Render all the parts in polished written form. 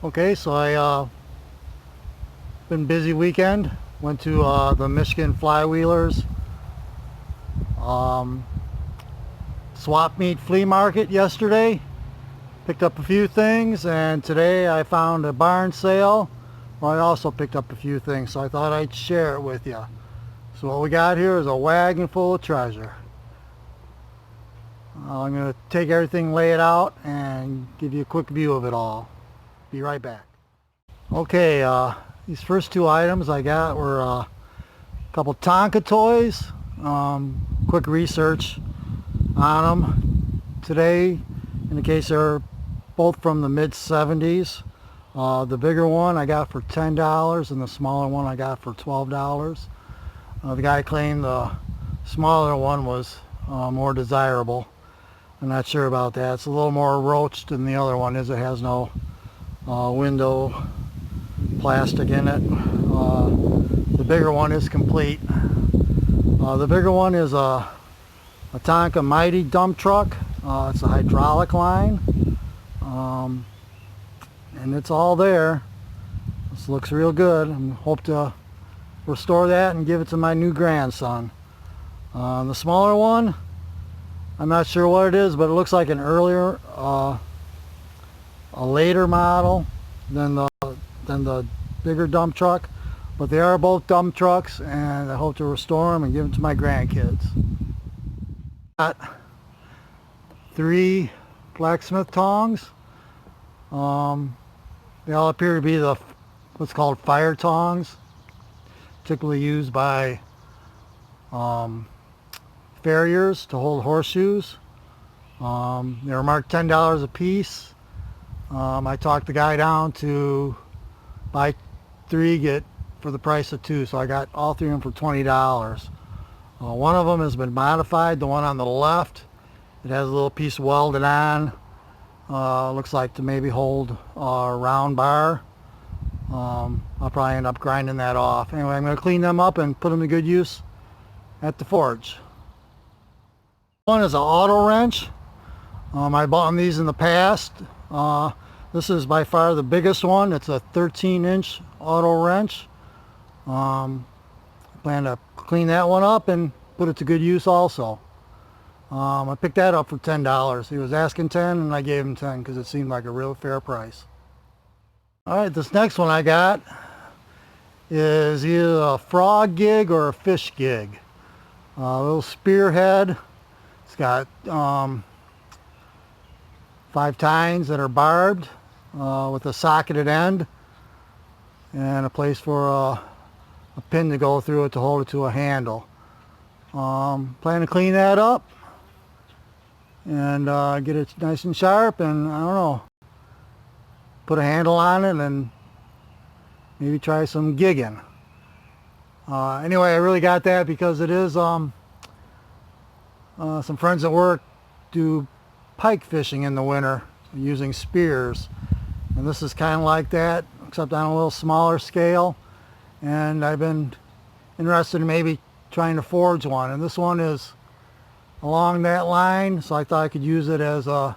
Okay, so I been busy weekend. Went to the Michigan Flywheelers um, swap meet flea market yesterday. Picked up a few things, and today I found a barn sale where I also picked up a few things, so I thought I'd share it with you. So what we got here is a wagon full of treasure. I'm going to take everything, lay it out, and give you a quick view of it all. Be right back. Okay, these first two items I got were a couple Tonka toys. Quick research on them today, in the case they're both from the mid-70s. The bigger one I got for $10 and the smaller one I got for $12. The guy claimed the smaller one was more desirable. I'm not sure about that. It's a little more roached than the other one is. It has no window plastic in it. The bigger one is complete. The bigger one is a Tonka Mighty dump truck. It's a hydraulic line, and it's all there. This looks real good. I hope to restore that and give it to my new grandson. The smaller one, I'm not sure what it is, but it looks like an earlier, a later model than the bigger dump truck. But they are both dump trucks, and I hope to restore them and give them to my grandkids. Got 3 blacksmith tongs. They all appear to be the what's called fire tongs, typically used by farriers to hold horseshoes. They were marked $10 a piece. I talked the guy down to buy 3, get for the price of 2, so I got all 3 of them for $20. One of them has been modified. The one on the left, it has a little piece welded on. Looks like to maybe hold a round bar. I'll probably end up grinding that off. Anyway, I'm going to clean them up and put them to good use at the forge. One is an auto wrench. I bought these in the past. This is by far the biggest one. It's a 13-inch auto wrench. I plan to clean that one up and put it to good use also. I picked that up for $10. He was asking 10 and I gave him 10 because it seemed like a real fair price. Alright, this next one I got is either a frog gig or a fish gig. A little spearhead. It's got 5 tines that are barbed with a socketed end and a place for a pin to go through it to hold it to a handle. Plan to clean that up and get it nice and sharp, and I don't know, put a handle on it and maybe try some gigging. Anyway, I really got that because it is some friends at work do pike fishing in the winter using spears, and this is kind of like that except on a little smaller scale, and I've been interested in maybe trying to forge one, and this one is along that line, so I thought I could use it as do a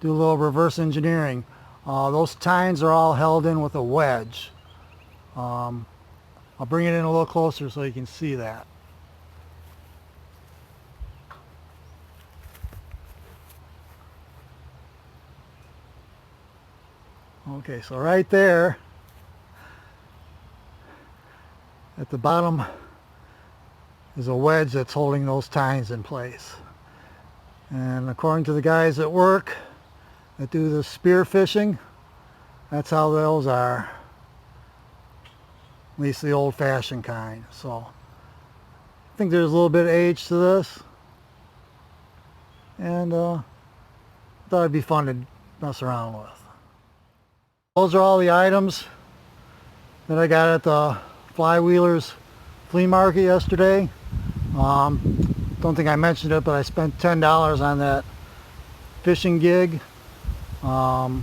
little reverse engineering. Those tines are all held in with a wedge. I'll bring it in a little closer so you can see that. Okay, so right there at the bottom is a wedge that's holding those tines in place. And according to the guys at work that do the spear fishing, that's how those are. At least the old-fashioned kind. So I think there's a little bit of age to this, and thought it'd be fun to mess around with. Those are all the items that I got at the Flywheelers flea market yesterday. Don't think I mentioned it, but I spent $10 on that fishing gig, or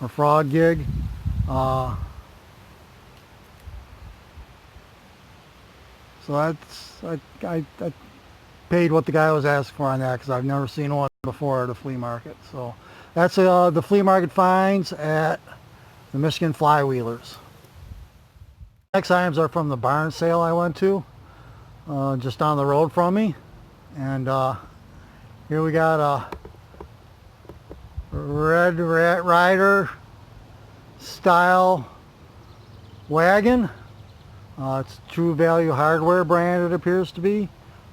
frog gig. So that's, I paid what the guy was asking for on that because I've never seen one before at a flea market. So that's the flea market finds at the Michigan Flywheelers. Next items are from the barn sale I went to, just down the road from me. And here we got a Red Rider style wagon. It's True Value Hardware brand, it appears to be.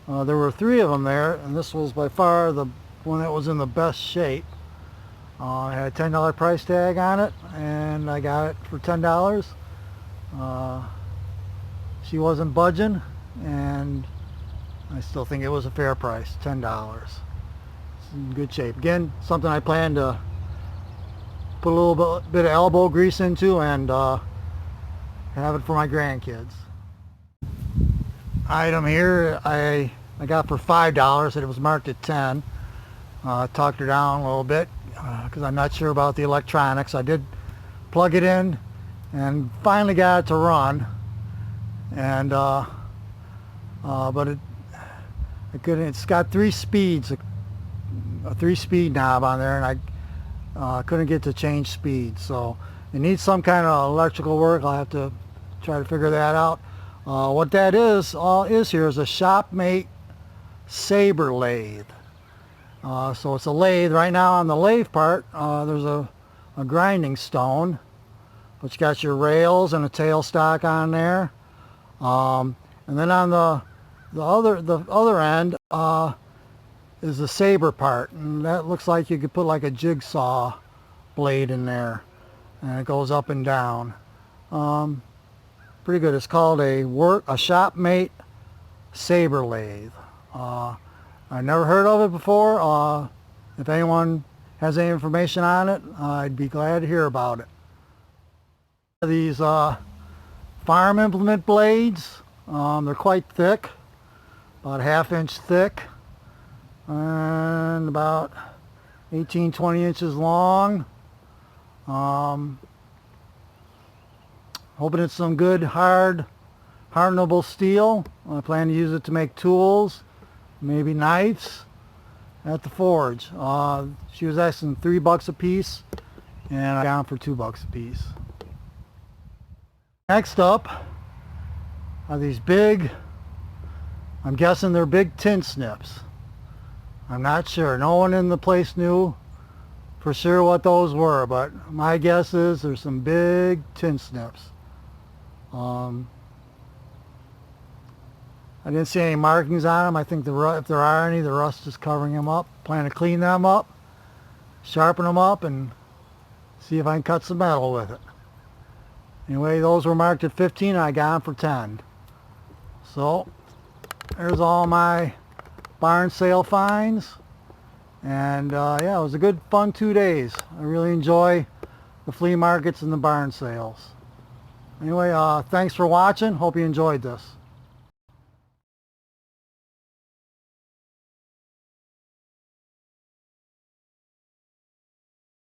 There were 3 of them there, and this was by far the one that was in the best shape. It had a $10 price tag on it, and I got it for $10. She wasn't budging, and I still think it was a fair price, $10. It's in good shape. Again, something I plan to put a little bit of elbow grease into and have it for my grandkids. Item here I got for $5, and it was marked at 10. Talked her down a little bit because I'm not sure about the electronics. I did plug it in and finally got it to run, and but it's got 3 speeds, a 3-speed knob on there, and I couldn't get to change speed, so it needs some kind of electrical work. I'll have to try to figure that out. What that is here is a Shopmate saber lathe. So it's a lathe. Right now on the lathe part, there's a grinding stone, but you got your rails and a tailstock on there. And then on the other end is the saber part, and that looks like you could put like a jigsaw blade in there, and it goes up and down. Pretty good. It's called a Shopmate saber lathe. I've never heard of it before. If anyone has any information on it, I'd be glad to hear about it. These farm implement blades, they're quite thick, about a 1/2 inch thick, and about 18-20 inches long. Hoping it's some good hardenable steel. I plan to use it to make tools, maybe knives at the forge. She was asking $3 a piece, and I got them for $2 a piece. Next up are these big, I'm guessing they're big tin snips. I'm not sure. No one in the place knew for sure what those were, but my guess is there's some big tin snips. I didn't see any markings on them. I think if there are any, the rust is covering them up. Plan to clean them up, sharpen them up, and see if I can cut some metal with it. Anyway, those were marked at 15, and I got them for 10. So there's all my barn sale finds, and yeah, it was a good fun 2 days. I really enjoy the flea markets and the barn sales. Anyway, thanks for watching. Hope you enjoyed this.